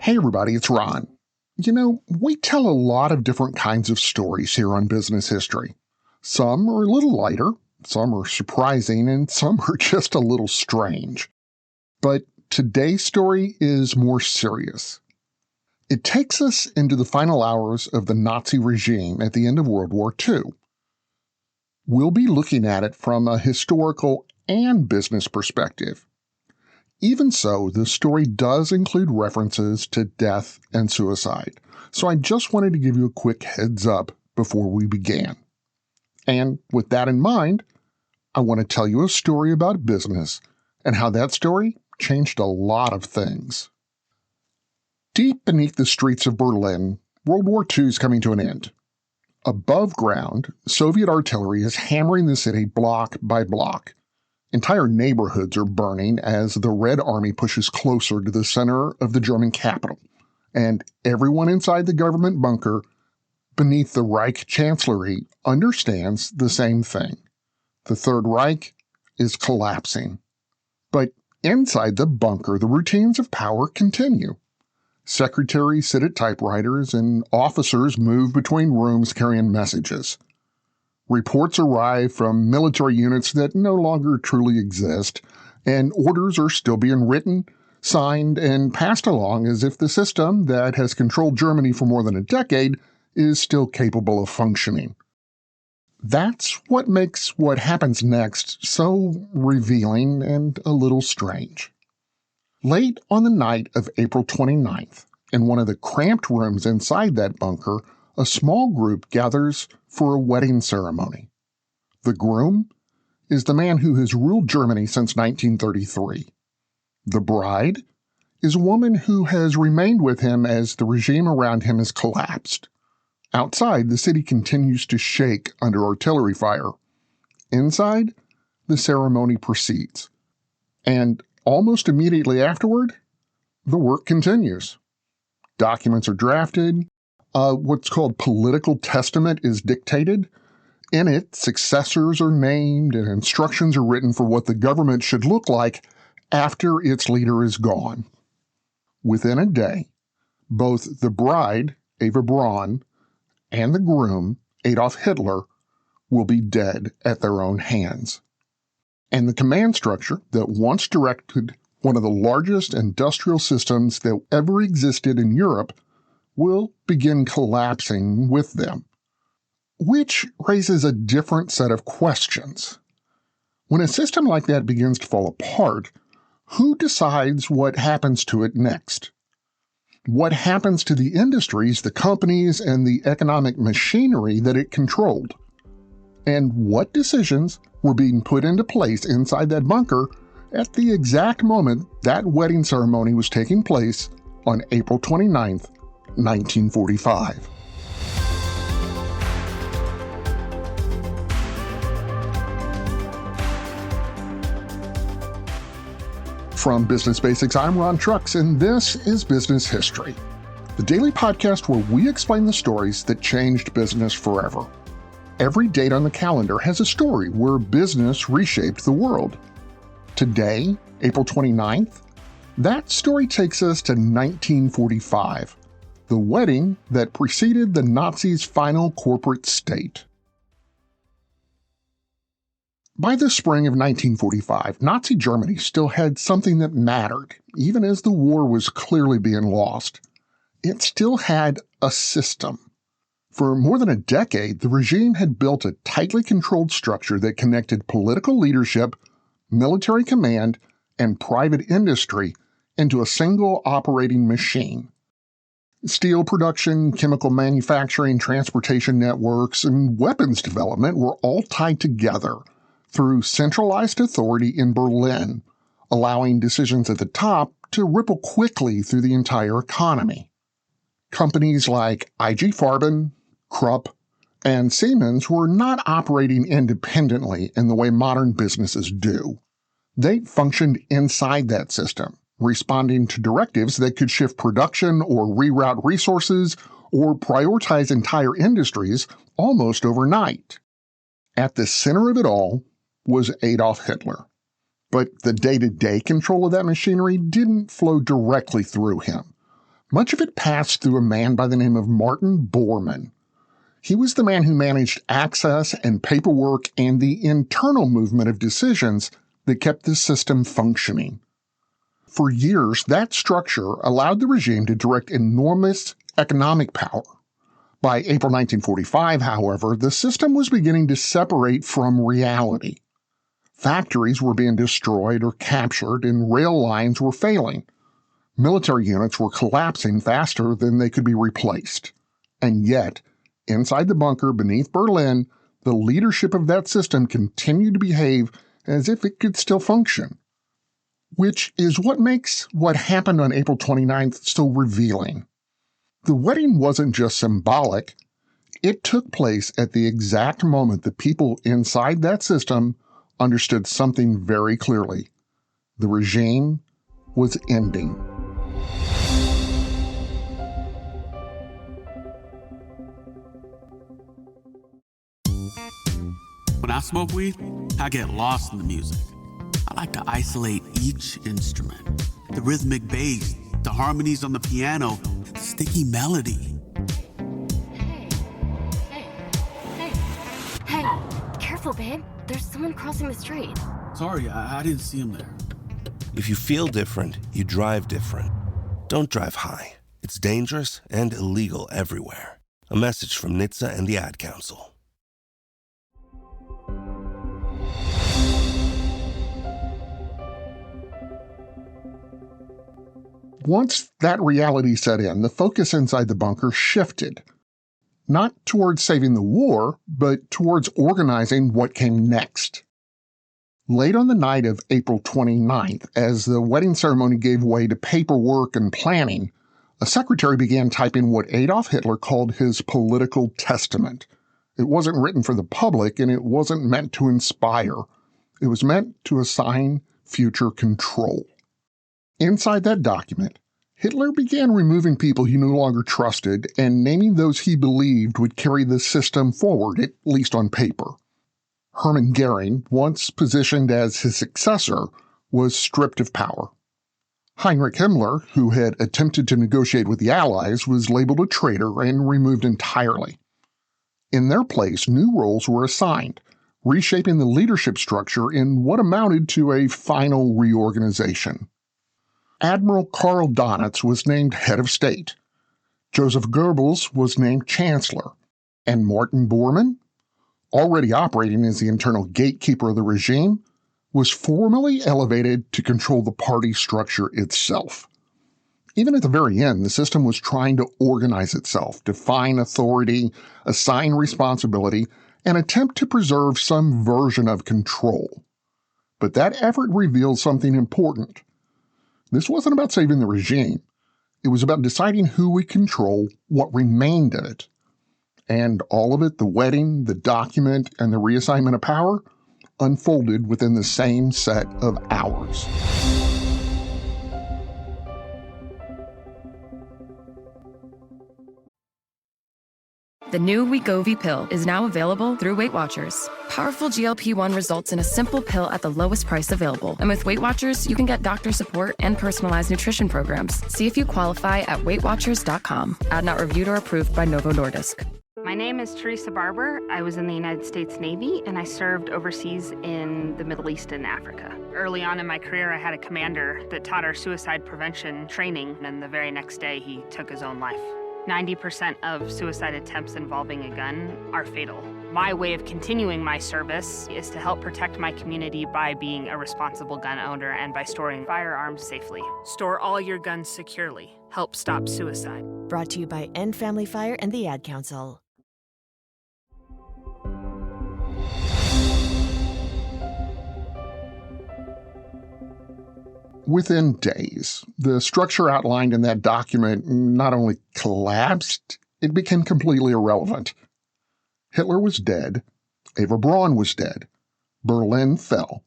Hey everybody, it's Ron. We tell a lot of different kinds of stories here on Business History. Some are a little lighter, some are surprising, and some are just a little strange. But today's story is more serious. It takes us into the final hours of the Nazi regime at the end of World War II. We'll be looking at it from a historical and business perspective. Even so, the story does include references to death and suicide, so I just wanted to give you a quick heads up before we began. And with that in mind, I want to tell you a story about business and how that story changed a lot of things. Deep beneath the streets of Berlin, World War II is coming to an end. Above ground, Soviet artillery is hammering the city block by block. Entire neighborhoods are burning as the Red Army pushes closer to the center of the German capital, and everyone inside the government bunker beneath the Reich Chancellery understands the same thing. The Third Reich is collapsing. But inside the bunker, the routines of power continue. Secretaries sit at typewriters, and officers move between rooms carrying messages. Reports arrive from military units that no longer truly exist, and orders are still being written, signed, and passed along as if the system that has controlled Germany for more than a decade is still capable of functioning. That's what makes what happens next so revealing and a little strange. Late on the night of April 29th, in one of the cramped rooms inside that bunker, a small group gathers for a wedding ceremony. The groom is the man who has ruled Germany since 1933. The bride is a woman who has remained with him as the regime around him has collapsed. Outside, the city continues to shake under artillery fire. Inside, the ceremony proceeds. And almost immediately afterward, the work continues. Documents are drafted. What's called political testament is dictated. In it, successors are named and instructions are written for what the government should look like after its leader is gone. Within a day, both the bride, Eva Braun, and the groom, Adolf Hitler, will be dead at their own hands. And the command structure that once directed one of the largest industrial systems that ever existed in Europe will begin collapsing with them. Which raises a different set of questions. When a system like that begins to fall apart, who decides what happens to it next? What happens to the industries, the companies, and the economic machinery that it controlled? And what decisions were being put into place inside that bunker at the exact moment that wedding ceremony was taking place on April 29th, 1945. From Business Basics, I'm Ron Trucks, and this is Business History, the daily podcast where we explain the stories that changed business forever. Every date on the calendar has a story where business reshaped the world. Today, April 29th, that story takes us to 1945, the wedding that preceded the Nazis' final corporate state. By the spring of 1945, Nazi Germany still had something that mattered, even as the war was clearly being lost. It still had a system. For more than a decade, the regime had built a tightly controlled structure that connected political leadership, military command, and private industry into a single operating machine. Steel production, chemical manufacturing, transportation networks, and weapons development were all tied together through centralized authority in Berlin, allowing decisions at the top to ripple quickly through the entire economy. Companies like IG Farben, Krupp, and Siemens were not operating independently in the way modern businesses do. They functioned inside that system, responding to directives that could shift production or reroute resources or prioritize entire industries almost overnight. At the center of it all was Adolf Hitler. But the day-to-day control of that machinery didn't flow directly through him. Much of it passed through a man by the name of Martin Bormann. He was the man who managed access and paperwork and the internal movement of decisions that kept the system functioning. For years, that structure allowed the regime to direct enormous economic power. By April 1945, however, the system was beginning to separate from reality. Factories were being destroyed or captured, and rail lines were failing. Military units were collapsing faster than they could be replaced. And yet, inside the bunker beneath Berlin, the leadership of that system continued to behave as if it could still function. Which is what makes what happened on April 29th so revealing. The wedding wasn't just symbolic. It took place at the exact moment the people inside that system understood something very clearly. The regime was ending. When I smoke weed, I get lost in the music. I like to isolate each instrument. The rhythmic bass, the harmonies on the piano, the sticky melody. Hey, careful, babe. There's someone crossing the street. Sorry, I didn't see him there. If you feel different, you drive different. Don't drive high. It's dangerous and illegal everywhere. A message from NHTSA and the Ad Council. Once that reality set in, the focus inside the bunker shifted. Not towards saving the war, but towards organizing what came next. Late on the night of April 29th, as the wedding ceremony gave way to paperwork and planning, a secretary began typing what Adolf Hitler called his political testament. It wasn't written for the public, and it wasn't meant to inspire. It was meant to assign future control. Inside that document, Hitler began removing people he no longer trusted and naming those he believed would carry the system forward, at least on paper. Hermann Goering, once positioned as his successor, was stripped of power. Heinrich Himmler, who had attempted to negotiate with the Allies, was labeled a traitor and removed entirely. In their place, new roles were assigned, reshaping the leadership structure in what amounted to a final reorganization. Admiral Karl Donitz was named head of state. Joseph Goebbels was named chancellor. And Martin Bormann, already operating as the internal gatekeeper of the regime, was formally elevated to control the party structure itself. Even at the very end, the system was trying to organize itself, define authority, assign responsibility, and attempt to preserve some version of control. But that effort revealed something important. This wasn't about saving the regime. It was about deciding who would control what remained of it. And all of it, the wedding, the document, and the reassignment of power, unfolded within the same set of hours. The new Wegovy pill is now available through Weight Watchers. Powerful GLP-1 results in a simple pill at the lowest price available. And with Weight Watchers, you can get doctor support and personalized nutrition programs. See if you qualify at weightwatchers.com. Ad not reviewed or approved by Novo Nordisk. My name is Teresa Barber. I was in the United States Navy, and I served overseas in the Middle East and Africa. Early on in my career, I had a commander that taught our suicide prevention training, and the very next day, he took his own life. 90% of suicide attempts involving a gun are fatal. My way of continuing my service is to help protect my community by being a responsible gun owner and by storing firearms safely. Store all your guns securely. Help stop suicide. Brought to you by End Family Fire and the Ad Council. Within days, the structure outlined in that document not only collapsed, it became completely irrelevant. Hitler was dead. Eva Braun was dead. Berlin fell.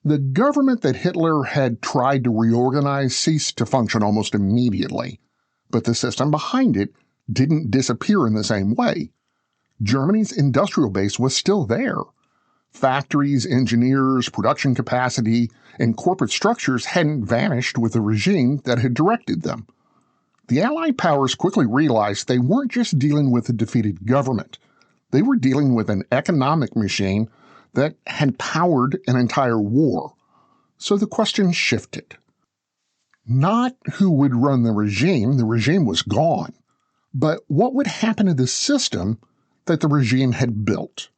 The government that Hitler had tried to reorganize ceased to function almost immediately, but the system behind it didn't disappear in the same way. Germany's industrial base was still there. Factories, engineers, production capacity, and corporate structures hadn't vanished with the regime that had directed them. the Allied powers quickly realized they weren't just dealing with a defeated government. They were dealing with an economic machine that had powered an entire war. So the question shifted. Not who would run the regime was gone, but what would happen to the system that the regime had built.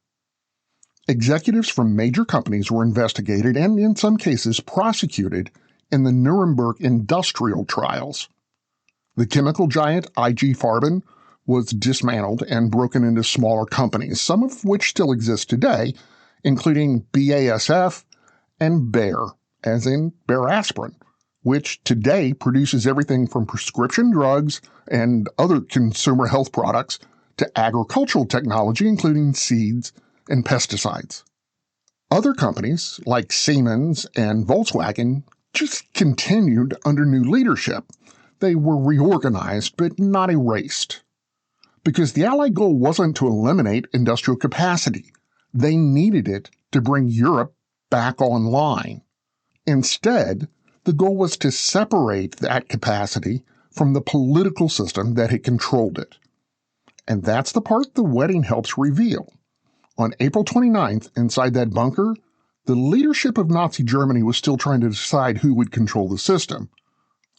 Executives from major companies were investigated and, in some cases, prosecuted in the Nuremberg industrial trials. The chemical giant IG Farben was dismantled and broken into smaller companies, some of which still exist today, including BASF and Bayer, as in Bayer aspirin, which today produces everything from prescription drugs and other consumer health products to agricultural technology, including seeds and pesticides. Other companies, like Siemens and Volkswagen, just continued under new leadership. They were reorganized, but not erased. Because the Allied goal wasn't to eliminate industrial capacity. They needed it to bring Europe back online. Instead, the goal was to separate that capacity from the political system that had controlled it. And that's the part the wedding helps reveal. On April 29th, inside that bunker, the leadership of Nazi Germany was still trying to decide who would control the system.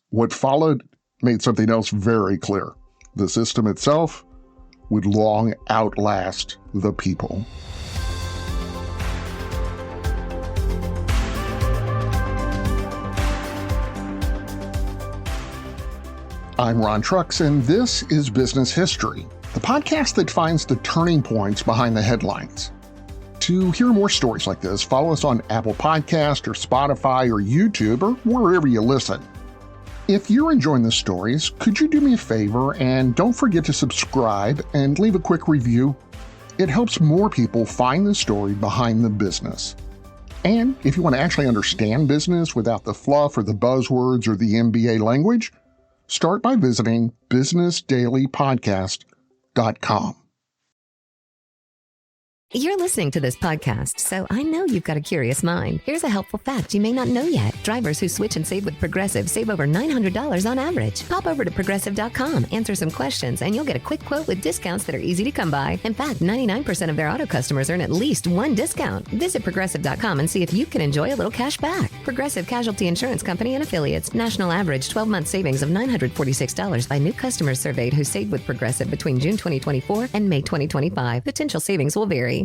What followed made something else very clear. The system itself would long outlast the people. I'm Ron Trucks, and this is Business History, the podcast that finds the turning points behind the headlines. To hear more stories like this, follow us on Apple Podcast or Spotify or YouTube or wherever you listen. If you're enjoying the stories, could you do me a favor and don't forget to subscribe and leave a quick review? It helps more people find the story behind the business. And if you want to actually understand business without the fluff or the buzzwords or the MBA language, start by visiting businessdailypodcast.com. You're listening to this podcast, so I know you've got a curious mind. Here's a helpful fact you may not know yet. Drivers who switch and save with Progressive save over $900 on average. Pop over to Progressive.com, answer some questions, and you'll get a quick quote with discounts that are easy to come by. In fact, 99% of their auto customers earn at least one discount. Visit Progressive.com and see if you can enjoy a little cash back. Progressive Casualty Insurance Company and Affiliates. National average 12-month savings of $946 by new customers surveyed who saved with Progressive between June 2024 and May 2025. Potential savings will vary.